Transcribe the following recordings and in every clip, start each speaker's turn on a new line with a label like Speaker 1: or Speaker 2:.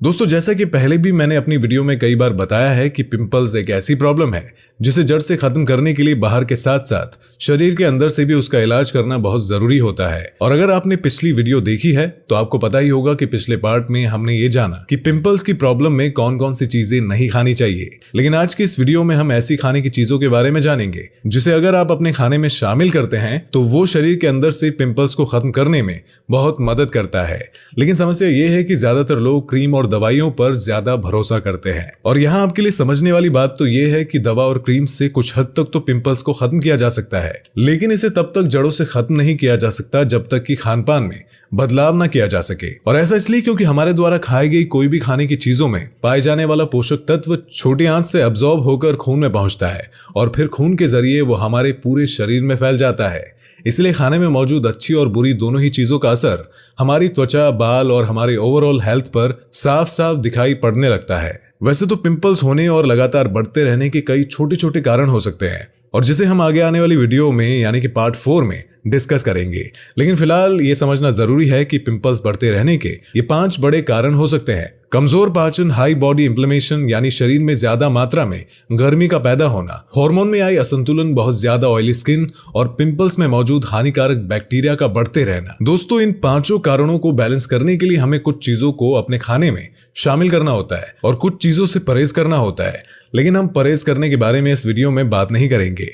Speaker 1: दोस्तों, जैसा कि पहले भी मैंने अपनी वीडियो में कई बार बताया है कि पिंपल्स एक ऐसी प्रॉब्लम है जिसे जड़ से खत्म करने के लिए बाहर के साथ साथ शरीर के अंदर से भी उसका इलाज करना बहुत जरूरी होता है। और अगर आपने पिछली वीडियो देखी है तो आपको पता ही होगा कि पिछले पार्ट में हमने ये जाना कि पिंपल्स की प्रॉब्लम में कौन कौन सी चीजें नहीं खानी चाहिए। लेकिन आज की इस वीडियो में हम ऐसी खाने की चीजों के बारे में जानेंगे जिसे अगर आप अपने खाने में शामिल करते हैं तो वो शरीर के अंदर से पिंपल्स को खत्म करने में बहुत मदद करता है। लेकिन समस्या ये है कि ज्यादातर लोग क्रीम और दवाइयों पर ज्यादा भरोसा करते हैं। और यहाँ आपके लिए समझने वाली बात तो ये है कि दवा और क्रीम से कुछ हद तक तो पिंपल्स को खत्म किया जा सकता है, लेकिन इसे तब तक जड़ों से खत्म नहीं किया जा सकता जब तक कि खान पान में बदलाव ना किया जा सके। और ऐसा इसलिए क्योंकि हमारे द्वारा खाई गई कोई भी खाने की चीजों में पाए जाने वाला पोषक तत्व छोटी आंच से अब्सॉर्ब होकर खून में पहुंचता है और फिर खून के जरिए वो हमारे पूरे शरीर में फैल जाता है। इसलिए खाने में मौजूद अच्छी और बुरी दोनों ही चीजों का असर हमारी त्वचा, बाल और हमारे ओवरऑल हेल्थ पर साफ साफ दिखाई पड़ने लगता है। वैसे तो पिंपल्स होने और लगातार बढ़ते रहने के कई छोटे छोटे कारण हो सकते हैं और जिसे हम आगे आने वाली वीडियो में यानी कि पार्ट 4 में डिस्कस करेंगे। लेकिन फिलहाल ये समझना जरूरी है कि पिंपल्स बढ़ते रहने के ये 5 बड़े कारण हो सकते हैं। कमजोर पाचन, हाई बॉडी इंफ्लेमेशन यानी शरीर में ज्यादा मात्रा में गर्मी का पैदा होना, हार्मोन में आई असंतुलन, बहुत ज्यादा ऑयली स्किन और पिंपल्स में मौजूद हानिकारक बैक्टीरिया का बढ़ते रहना। दोस्तों, इन 5 कारणों को बैलेंस करने के लिए हमें कुछ चीजों को अपने खाने में शामिल करना होता है और कुछ चीजों से परहेज करना होता है। लेकिन हम परहेज करने के बारे में इस वीडियो में बात नहीं करेंगे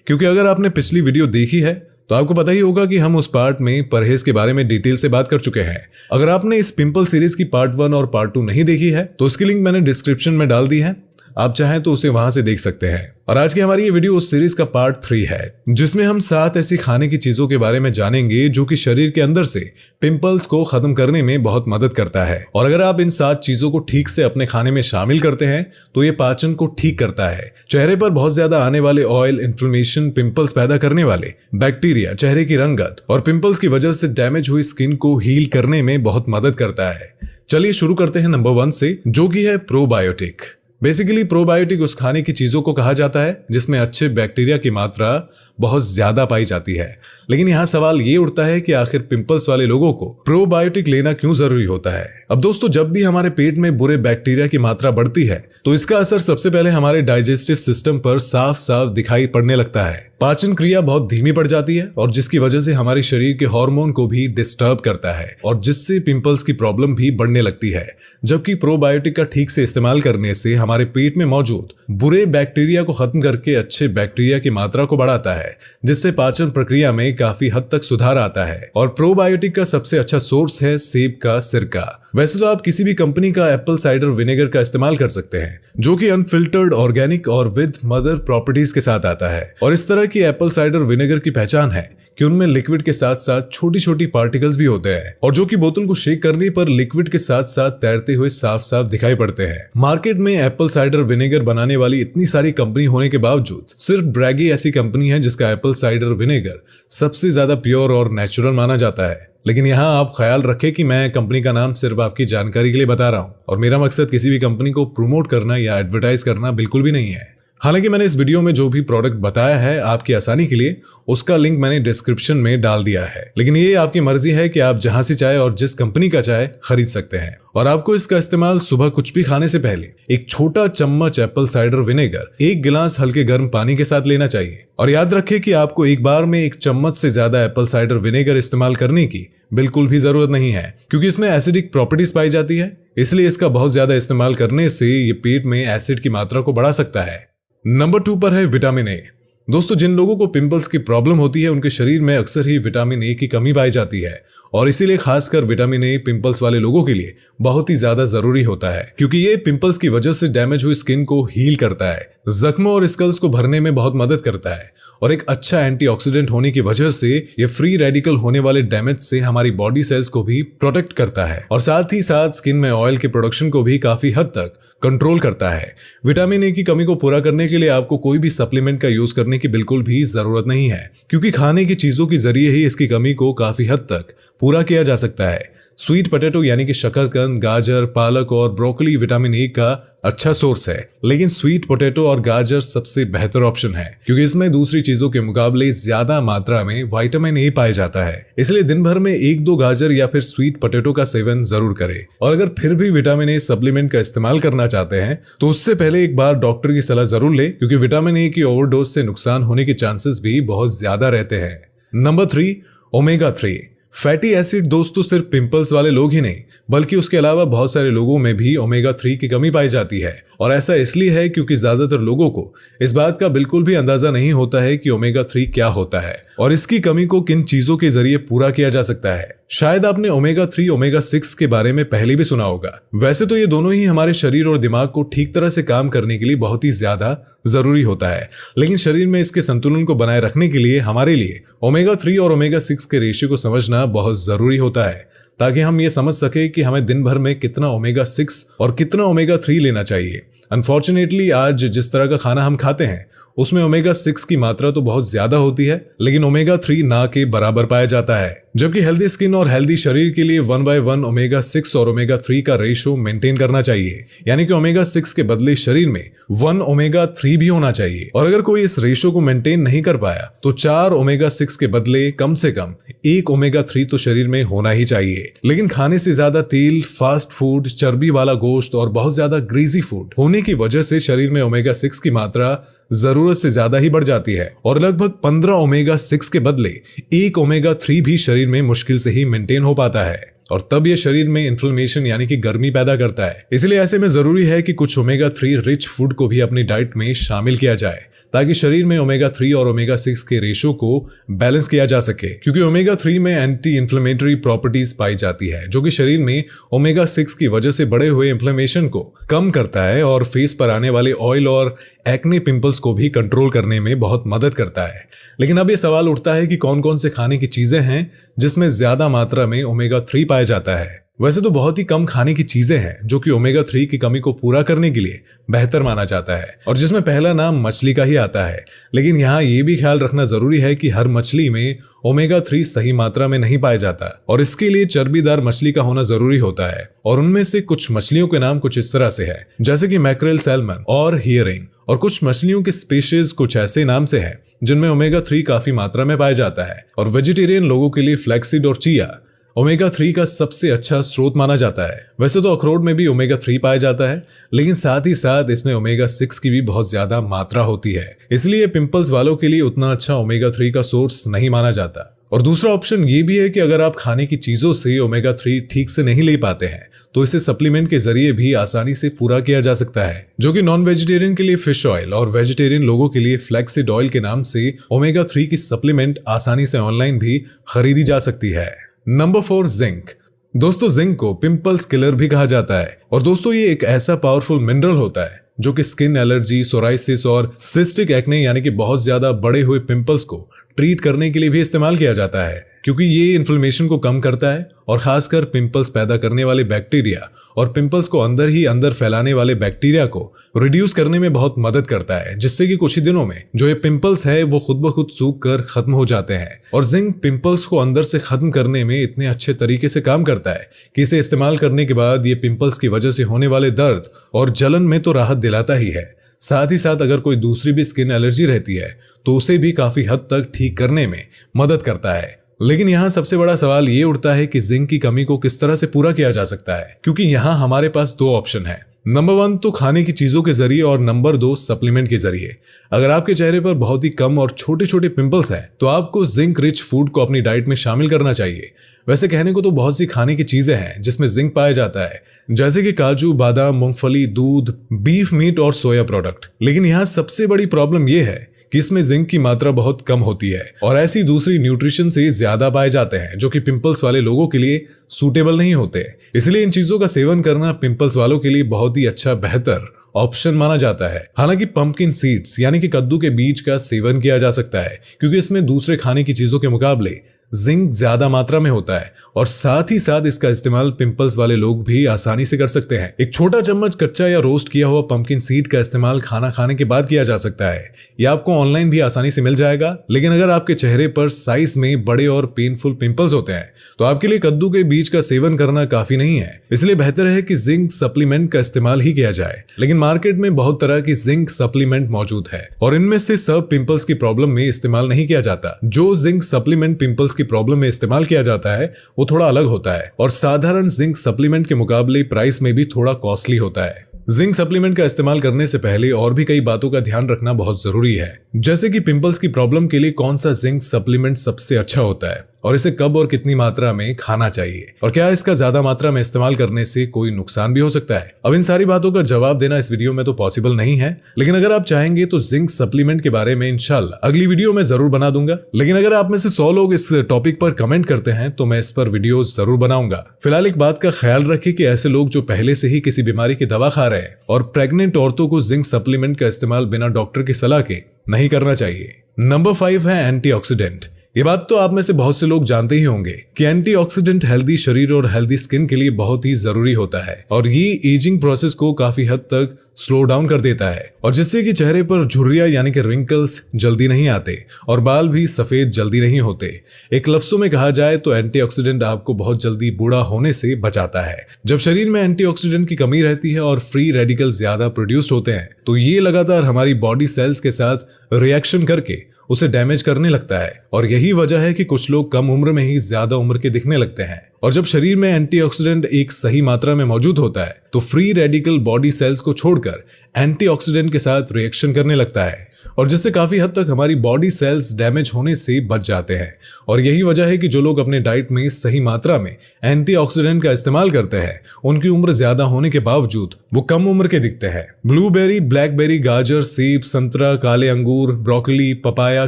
Speaker 1: क्योंकि अगर आपने पिछली वीडियो देखी है तो आपको पता ही होगा कि हम उस पार्ट में परहेज के बारे में डिटेल से बात कर चुके हैं। अगर आपने इस पिंपल सीरीज की पार्ट 1 और पार्ट 2 नहीं देखी है तो उसकी लिंक मैंने डिस्क्रिप्शन में डाल दी है, आप चाहें तो उसे वहां से देख सकते हैं। और आज की हमारी ये वीडियो उस सीरीज का पार्ट 3 है जिसमें हम 7 ऐसी खाने की चीजों के बारे में जानेंगे जो कि शरीर के अंदर से पिंपल्स को खत्म करने में बहुत मदद करता है। और अगर आप इन 7 चीजों को ठीक से अपने खाने में शामिल करते हैं तो ये पाचन को ठीक करता है, चेहरे पर बहुत ज्यादा आने वाले ऑयल, इन्फ्लेमेशन, पिंपल्स पैदा करने वाले बैक्टीरिया, चेहरे की रंगत और पिंपल्स की वजह से डैमेज हुई स्किन को हील करने में बहुत मदद करता है। चलिए शुरू करते हैं नंबर 1 से, जो कि है प्रोबायोटिक। बेसिकली प्रोबायोटिक उस खाने की चीजों को कहा जाता है जिसमें अच्छे बैक्टीरिया की मात्रा बहुत ज्यादा पाई जाती है। लेकिन यहाँ सवाल ये उठता है कि आखिर पिंपल्स वाले लोगों को प्रोबायोटिक लेना क्यों जरूरी होता है। अब दोस्तों, जब भी हमारे पेट में बुरे बैक्टीरिया की मात्रा बढ़ती है तो इसका असर सबसे पहले हमारे डाइजेस्टिव सिस्टम पर साफ साफ दिखाई पड़ने लगता है। पाचन क्रिया बहुत धीमी पड़ जाती है और जिसकी वजह से हमारे शरीर के हार्मोन को भी डिस्टर्ब करता है और जिससे पिंपल्स की प्रॉब्लम भी बढ़ने लगती है। जबकि प्रोबायोटिक का ठीक से इस्तेमाल करने से हमारे पेट में मौजूद बुरे बैक्टीरिया को खत्म करके अच्छे बैक्टीरिया की मात्रा को बढ़ाता है, जिससे पाचन प्रक्रिया में काफी हद तक सुधार आता है। और प्रोबायोटिक का सबसे अच्छा सोर्स है सेब का सिरका। वैसे तो आप किसी भी कंपनी का एप्पल साइडर विनेगर का इस्तेमाल कर सकते हैं जो कि अनफिल्टर्ड, ऑर्गेनिक और विद मदर प्रॉपर्टीज के साथ आता है। और इस तरह की एप्पल साइडर विनेगर की पहचान है कि उनमें लिक्विड के साथ साथ छोटी छोटी पार्टिकल्स भी होते हैं और जो कि बोतल को शेक करने पर लिक्विड के साथ साथ तैरते हुए साफ साफ दिखाई पड़ते हैं। मार्केट में एप्पल साइडर विनेगर बनाने वाली इतनी सारी कंपनी होने के बावजूद सिर्फ ब्रैगी ऐसी कंपनी है जिसका एप्पल साइडर विनेगर सबसे ज्यादा प्योर और नेचुरल माना जाता है। लेकिन यहाँ आप ख्याल रखें कि मैं कंपनी का नाम सिर्फ आपकी जानकारी के लिए बता रहा हूँ और मेरा मकसद किसी भी कंपनी को प्रमोट करना या एडवर्टाइज करना बिल्कुल भी नहीं है। हालांकि मैंने इस वीडियो में जो भी प्रोडक्ट बताया है आपकी आसानी के लिए उसका लिंक मैंने डिस्क्रिप्शन में डाल दिया है। लेकिन ये आपकी मर्जी है कि आप जहां से चाहे और जिस कंपनी का चाहे खरीद सकते हैं। और आपको इसका इस्तेमाल सुबह कुछ भी खाने से पहले एक छोटा चम्मच एप्पल साइडर विनेगर 1 गिलास हल्के गर्म पानी के साथ लेना चाहिए। और याद रखें कि आपको एक बार में 1 चम्मच से ज्यादा एप्पल साइडर विनेगर इस्तेमाल करने की बिल्कुल भी जरूरत नहीं है क्योंकि इसमें एसिडिक प्रॉपर्टीज पाई जाती है। इसलिए इसका बहुत ज्यादा इस्तेमाल करने से ये पेट में एसिड की मात्रा को बढ़ा सकता है। नंबर 2 पर है विटामिन ए। दोस्तों, जिन लोगों को पिंपल्स की प्रॉब्लम होती है उनके शरीर में अक्सर ही विटामिन ए की कमी पाई जाती है और इसीलिए खासकर विटामिन ए पिंपल्स वाले लोगों के लिए बहुत ही ज्यादा जरूरी होता है क्योंकि ये पिंपल्स की वजह से डैमेज हुई स्किन को हील करता है, जख्मों और स्कल्स को भरने में बहुत मदद करता है और एक अच्छा एंटीऑक्सीडेंट होने की वजह से ये फ्री रेडिकल होने वाले डैमेज से हमारी बॉडी सेल्स को भी प्रोटेक्ट करता है और साथ ही साथ स्किन में ऑयल के प्रोडक्शन को भी काफी हद तक कंट्रोल करता है। विटामिन ए की कमी को पूरा करने के लिए आपको कोई भी सप्लीमेंट का यूज करने की बिल्कुल भी जरूरत नहीं है क्योंकि खाने की चीजों के जरिए ही इसकी कमी को काफी हद तक पूरा किया जा सकता है। स्वीट पोटैटो यानी कि शकरकंद, गाजर, पालक और ब्रोकली विटामिन ए का अच्छा सोर्स है, लेकिन स्वीट पोटैटो और गाजर सबसे बेहतर ऑप्शन है क्योंकि इसमें दूसरी चीजों के मुकाबले ज्यादा मात्रा में विटामिन ए पाया जाता है। इसलिए दिन भर में 1-2 गाजर या फिर स्वीट पोटैटो का सेवन जरूर करें। और अगर फिर भी विटामिन ए सप्लीमेंट का इस्तेमाल करना चाहते हैं तो उससे पहले एक बार डॉक्टर की सलाह जरूर ले, क्योंकि विटामिन ए की ओवरडोज से नुकसान होने के चांसेस भी बहुत ज्यादा रहते हैं। Number 3, omega 3। फैटी एसिड दोस्तों सिर्फ पिंपल्स वाले लोग ही नहीं बल्कि उसके अलावा बहुत सारे लोगों में भी ओमेगा 3 की कमी पाई जाती है। और ऐसा इसलिए है क्योंकि ज्यादातर लोगों को इस बात का बिल्कुल भी अंदाजा नहीं होता है कि ओमेगा 3 क्या होता है और इसकी कमी को किन चीजों के जरिए पूरा किया जा सकता है। शायद आपने ओमेगा 3, ओमेगा 6 के बारे में पहले भी सुना होगा। वैसे तो ये दोनों ही हमारे शरीर और दिमाग को ठीक तरह से काम करने के लिए बहुत ही ज्यादा जरूरी होता है, लेकिन शरीर में इसके संतुलन को बनाए रखने के लिए हमारे लिए ओमेगा 3 और ओमेगा 6 के रेशियो को समझना बहुत जरूरी होता है, ताकि हम ये समझ सके कि हमें दिन भर में कितना ओमेगा 6 और कितना ओमेगा 3 लेना चाहिए। अनफॉर्चुनेटली आज जिस तरह का खाना हम खाते हैं उसमें ओमेगा 6 की मात्रा तो बहुत ज्यादा होती है, लेकिन ओमेगा 3 ना के बराबर पाया जाता है। जबकि हेल्दी स्किन और हेल्दी शरीर के लिए 1/1 ओमेगा 6 और ओमेगा 3 का रेशो मेंटेन करना चाहिए, यानी कि ओमेगा 6 के बदले शरीर में 1 ओमेगा 3 भी होना चाहिए। और अगर कोई इस रेशो को मेंटेन नहीं कर पाया तो 4 ओमेगा 6 के बदले कम से कम 1 ओमेगा 3 तो शरीर में होना ही चाहिए। लेकिन खाने से ज्यादा तेल, फास्ट फूड, चर्बी वाला गोश्त और बहुत ज्यादा ग्रीजी फूड होने की वजह से शरीर में ओमेगा 6 की मात्रा जरूरत से ज्यादा ही बढ़ जाती है और लगभग 15 ओमेगा 6 के बदले 1 ओमेगा 3 भी शरीर में मुश्किल से ही मेंटेन हो पाता है और तब ये शरीर में इन्फ्लेमेशन यानी कि गर्मी पैदा करता है। इसलिए ऐसे में जरूरी है कि कुछ ओमेगा 3 रिच फूड को भी अपनी डाइट में शामिल किया जाए ताकि शरीर में ओमेगा 3 और ओमेगा 6 के रेशो को बैलेंस किया जा सके, क्योंकि ओमेगा 3 में एंटी इन्फ्लेमेटरी प्रॉपर्टीज पाई जाती है जो कि शरीर में ओमेगा 6 की वजह से बढ़े हुए इन्फ्लेमेशन को कम करता है और फेस पर आने वाले ऑयल और एक्ने पिंपल्स को भी कंट्रोल करने में बहुत मदद करता है। लेकिन अब ये सवाल उठता है कि कौन कौन से खाने की चीजें हैं जिसमें ज्यादा मात्रा में ओमेगा 3 पाया जाता है। वैसे तो बहुत ही कम खाने की चीजें हैं जो कि ओमेगा 3 की कमी को पूरा करने के लिए बेहतर माना जाता है और जिसमें पहला नाम मछली का ही आता है। लेकिन यहाँ ये भी ख्याल रखना जरूरी है कि हर मछली में ओमेगा 3 सही मात्रा में नहीं पाया जाता और इसके लिए चर्बीदार मछली का होना जरूरी होता है। और उनमें से कुछ मछलियों के नाम कुछ इस तरह से है, जैसे कि मैक्रेल, सैल्मन और हियरिंग। और कुछ मछलियों के स्पीशीज कुछ ऐसे नाम से है जिनमें ओमेगा 3 काफी मात्रा में पाया जाता है। और वेजिटेरियन लोगों के लिए फ्लैक्सीड और चिया ओमेगा 3 का सबसे अच्छा स्रोत माना जाता है। वैसे तो अखरोट में भी ओमेगा 3 पाया जाता है, लेकिन साथ ही साथ इसमें ओमेगा 6 की भी बहुत ज्यादा मात्रा होती है, इसलिए पिंपल्स वालों के लिए उतना अच्छा ओमेगा 3 का सोर्स नहीं माना जाता। और दूसरा ऑप्शन ये भी है कि अगर आप खाने की चीजों से ओमेगा 3 ठीक से नहीं ले पाते हैं तो इसे सप्लीमेंट के जरिए भी आसानी से पूरा किया जा सकता है, जो कि नॉन वेजिटेरियन के लिए फिश ऑयल और वेजिटेरियन लोगों के लिए फ्लैक्सीड ऑयल के नाम से ओमेगा 3 की सप्लीमेंट आसानी से ऑनलाइन भी खरीदी जा सकती है। Number 4, zinc. दोस्तों जिंक को पिंपल्स किलर भी कहा जाता है और दोस्तों ये एक ऐसा पावरफुल मिनरल होता है जो कि स्किन एलर्जी, सोराइसिस और सिस्टिक एक्ने यानी कि बहुत ज्यादा बड़े हुए पिंपल्स को ट्रीट करने के लिए भी इस्तेमाल किया जाता है, क्योंकि ये इन्फ्लेमेशन को कम करता है और खासकर पिंपल्स पैदा करने वाले बैक्टीरिया और पिंपल्स को अंदर ही अंदर फैलाने वाले बैक्टीरिया को रिड्यूस करने में बहुत मदद करता है, जिससे कि कुछ ही दिनों में जो ये पिंपल्स है वो खुद ब खुद सूख कर खत्म हो जाते हैं। और जिंक पिंपल्स को अंदर से खत्म करने में इतने अच्छे तरीके से काम करता है कि इसे इस्तेमाल करने के बाद ये पिंपल्स की वजह से होने वाले दर्द और जलन में तो राहत दिलाता ही है, साथ ही साथ अगर कोई दूसरी भी स्किन एलर्जी रहती है तो उसे भी काफी हद तक ठीक करने में मदद करता है। लेकिन यहाँ सबसे बड़ा सवाल ये उठता है कि जिंक की कमी को किस तरह से पूरा किया जा सकता है, क्योंकि यहाँ हमारे पास 2 ऑप्शन है। नंबर 1 तो खाने की चीजों के जरिए और नंबर 2 सप्लीमेंट के जरिए। अगर आपके चेहरे पर बहुत ही कम और छोटे छोटे पिंपल्स हैं तो आपको जिंक रिच फूड को अपनी डाइट में शामिल करना चाहिए। वैसे कहने को तो बहुत सी खाने की चीजें हैं जिसमें जिंक पाया जाता है, जैसे कि काजू, बादाम, मूंगफली, दूध, बीफ मीट और सोया प्रोडक्ट। लेकिन यहाँ सबसे बड़ी प्रॉब्लम यह है कि इसमें जिंक की मात्रा बहुत कम होती है और ऐसी दूसरी न्यूट्रिशन से ज्यादा पाए जाते हैं जो कि पिंपल्स वाले लोगों के लिए सूटेबल नहीं होते। इसलिए इन चीजों का सेवन करना पिंपल्स वालों के लिए बहुत ही अच्छा बेहतर ऑप्शन माना जाता है। हालांकि पंपकिन सीड्स यानी कि कद्दू के बीज का सेवन किया जा सकता है, क्योंकि इसमें दूसरे खाने की चीजों के मुकाबले जिंक ज्यादा मात्रा में होता है और साथ ही साथ इसका इस्तेमाल पिंपल्स वाले लोग भी आसानी से कर सकते हैं। एक छोटा चम्मच कच्चा या रोस्ट किया हुआ पंपकिन सीड का इस्तेमाल खाना खाने के बाद किया जा सकता है। यह आपको ऑनलाइन भी आसानी से मिल जाएगा। लेकिन अगर आपके चेहरे पर साइज में बड़े और पेनफुल पिंपल्स होते हैं तो आपके लिए कद्दू के बीज का सेवन करना काफी नहीं है। इसलिए बेहतर है कि जिंक सप्लीमेंट का इस्तेमाल ही किया जाए। लेकिन मार्केट में बहुत तरह की जिंक सप्लीमेंट मौजूद है और इनमें से सब पिंपल्स की प्रॉब्लम में इस्तेमाल नहीं किया जाता। जो जिंक सप्लीमेंट पिंपल्स की प्रॉब्लम में इस्तेमाल किया जाता है वो थोड़ा अलग होता है और साधारण जिंक सप्लीमेंट के मुकाबले प्राइस में भी थोड़ा कॉस्टली होता है। जिंक सप्लीमेंट का इस्तेमाल करने से पहले और भी कई बातों का ध्यान रखना बहुत जरूरी है, जैसे कि पिंपल्स की प्रॉब्लम के लिए कौन सा जिंक सप्लीमेंट सबसे अच्छा होता है और इसे कब और कितनी मात्रा में खाना चाहिए और क्या इसका ज्यादा मात्रा में इस्तेमाल करने से कोई नुकसान भी हो सकता है। अब इन सारी बातों का जवाब देना इस वीडियो में तो पॉसिबल नहीं है, लेकिन अगर आप चाहेंगे तो जिंक सप्लीमेंट के बारे में इंशाल्लाह अगली वीडियो में जरूर बना दूंगा। लेकिन अगर आप में से 100 लोग इस टॉपिक पर कमेंट करते हैं तो मैं इस पर वीडियो जरूर बनाऊंगा। फिलहाल एक बात का ख्याल रखें कि ऐसे लोग जो पहले से ही किसी बीमारी की दवा खा रहे हैं और प्रेग्नेंट औरतों को जिंक सप्लीमेंट का इस्तेमाल बिना डॉक्टर की सलाह के नहीं करना चाहिए। नंबर 5 है एंटीऑक्सीडेंट। ये बात तो आप में से बहुत से लोग जानते ही होंगे कि एंटीऑक्सीडेंट हेल्दी शरीर और हेल्दी स्किन के लिए बहुत ही जरूरी होता है और ये एजिंग प्रोसेस को काफी हद तक स्लो डाउन कर देता है और जिससे कि चेहरे पर झुर्रियां यानी कि रिंकल्स जल्दी नहीं आते और बाल भी सफेद जल्दी नहीं होते। एक लफ्जों में कहा जाए तो एंटीऑक्सीडेंट आपको बहुत जल्दी बूढ़ा होने से बचाता है। जब शरीर में एंटीऑक्सीडेंट की कमी रहती है और फ्री रेडिकल ज्यादा प्रोड्यूस्ड होते हैं तो ये लगातार हमारी बॉडी सेल्स के साथ रिएक्शन करके उसे डैमेज करने लगता है और यही वजह है कि कुछ लोग कम उम्र में ही ज्यादा उम्र के दिखने लगते हैं। और जब शरीर में एंटीऑक्सीडेंट एक सही मात्रा में मौजूद होता है तो फ्री रेडिकल बॉडी सेल्स को छोड़कर एंटीऑक्सीडेंट के साथ रिएक्शन करने लगता है और जिससे काफी हद तक हमारी बॉडी सेल्स डैमेज होने से बच जाते हैं। और यही वजह है कि जो लोग अपने डाइट में सही मात्रा में एंटीऑक्सीडेंट का इस्तेमाल करते हैं उनकी उम्र ज्यादा होने के बावजूद वो कम उम्र के दिखते हैं। ब्लूबेरी, ब्लैकबेरी, गाजर, सेब, संतरा, काले अंगूर, ब्रोकली, पपाया,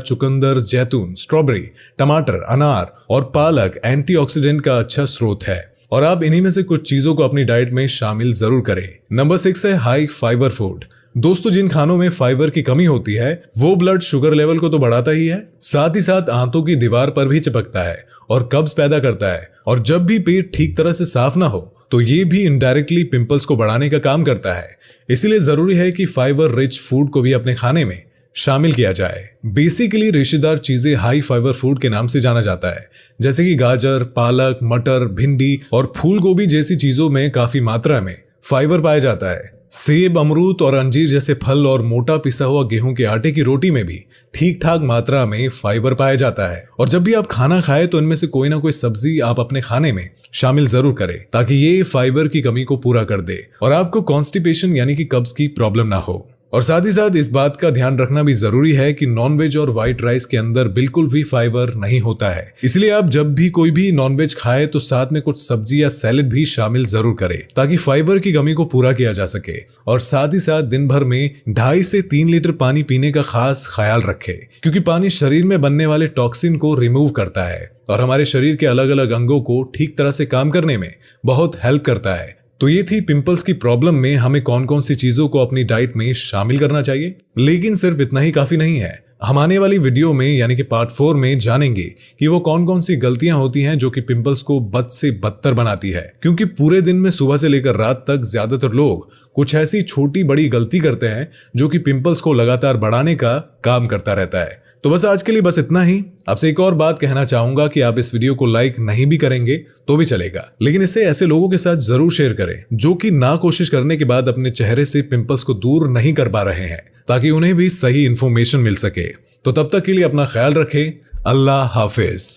Speaker 1: चुकंदर, जैतून, स्ट्रॉबेरी, टमाटर, अनार और पालक एंटीऑक्सीडेंट का अच्छा स्रोत है और आप इन्हीं में से कुछ चीजों को अपनी डाइट में शामिल जरूर करें। नंबर 6 है हाई फाइबर फूड। दोस्तों, जिन खानों में फाइबर की कमी होती है वो ब्लड शुगर लेवल को तो बढ़ाता ही है, साथ ही साथ आंतों की दीवार पर भी चिपकता है और कब्ज पैदा करता है और जब भी पेट ठीक तरह से साफ ना हो तो ये भी इनडायरेक्टली पिंपल्स को बढ़ाने का काम करता है। इसीलिए जरूरी है कि फाइबर रिच फूड को भी अपने खाने में शामिल किया जाए। बेसिकली रेशेदार चीजें हाई फाइबर फूड के नाम से जाना जाता है, जैसे कि गाजर, पालक, मटर, भिंडी और फूल गोभी जैसी चीजों में काफी मात्रा में फाइबर पाया जाता है। सेब, अमरूद और अंजीर जैसे फल और मोटा पिसा हुआ गेहूं के आटे की रोटी में भी ठीक ठाक मात्रा में फाइबर पाया जाता है। और जब भी आप खाना खाएं तो इनमें से कोई ना कोई सब्जी आप अपने खाने में शामिल जरूर करें ताकि ये फाइबर की कमी को पूरा कर दे और आपको कॉन्स्टिपेशन यानी कि कब्ज की प्रॉब्लम ना हो। और साथ ही साथ इस बात का ध्यान रखना भी जरूरी है कि नॉनवेज और व्हाइट राइस के अंदर बिल्कुल भी फाइबर नहीं होता है। इसलिए आप जब भी कोई भी नॉनवेज खाए तो साथ में कुछ सब्जी या सैलेड भी शामिल जरूर करें ताकि फाइबर की कमी को पूरा किया जा सके। और साथ ही साथ दिन भर में 2.5 से 3 लीटर पानी पीने का खास ख्याल रखें, क्योंकि पानी शरीर में बनने वाले टॉक्सिन को रिमूव करता है और हमारे शरीर के अलग अलग अंगों को ठीक तरह से काम करने में बहुत हेल्प करता है। तो ये थी पिंपल्स की प्रॉब्लम में हमें कौन कौन सी चीजों को अपनी डाइट में शामिल करना चाहिए। लेकिन सिर्फ इतना ही काफी नहीं है। हम आने वाली वीडियो में यानी कि पार्ट 4 में जानेंगे कि वो कौन कौन सी गलतियां होती हैं जो कि पिंपल्स को बद से बदतर बनाती है, क्योंकि पूरे दिन में सुबह से लेकर रात तक ज्यादातर लोग कुछ ऐसी छोटी बड़ी गलती करते हैं जो कि पिंपल्स को लगातार बढ़ाने का काम करता रहता है। तो बस आज के लिए बस इतना ही। आपसे एक और बात कहना चाहूंगा कि आप इस वीडियो को लाइक नहीं भी करेंगे तो भी चलेगा, लेकिन इसे ऐसे लोगों के साथ जरूर शेयर करें जो कि ना कोशिश करने के बाद अपने चेहरे से पिंपल्स को दूर नहीं कर पा रहे हैं, ताकि उन्हें भी सही इंफॉर्मेशन मिल सके। तो तब तक के लिए अपना ख्याल रखें। अल्लाह हाफिज।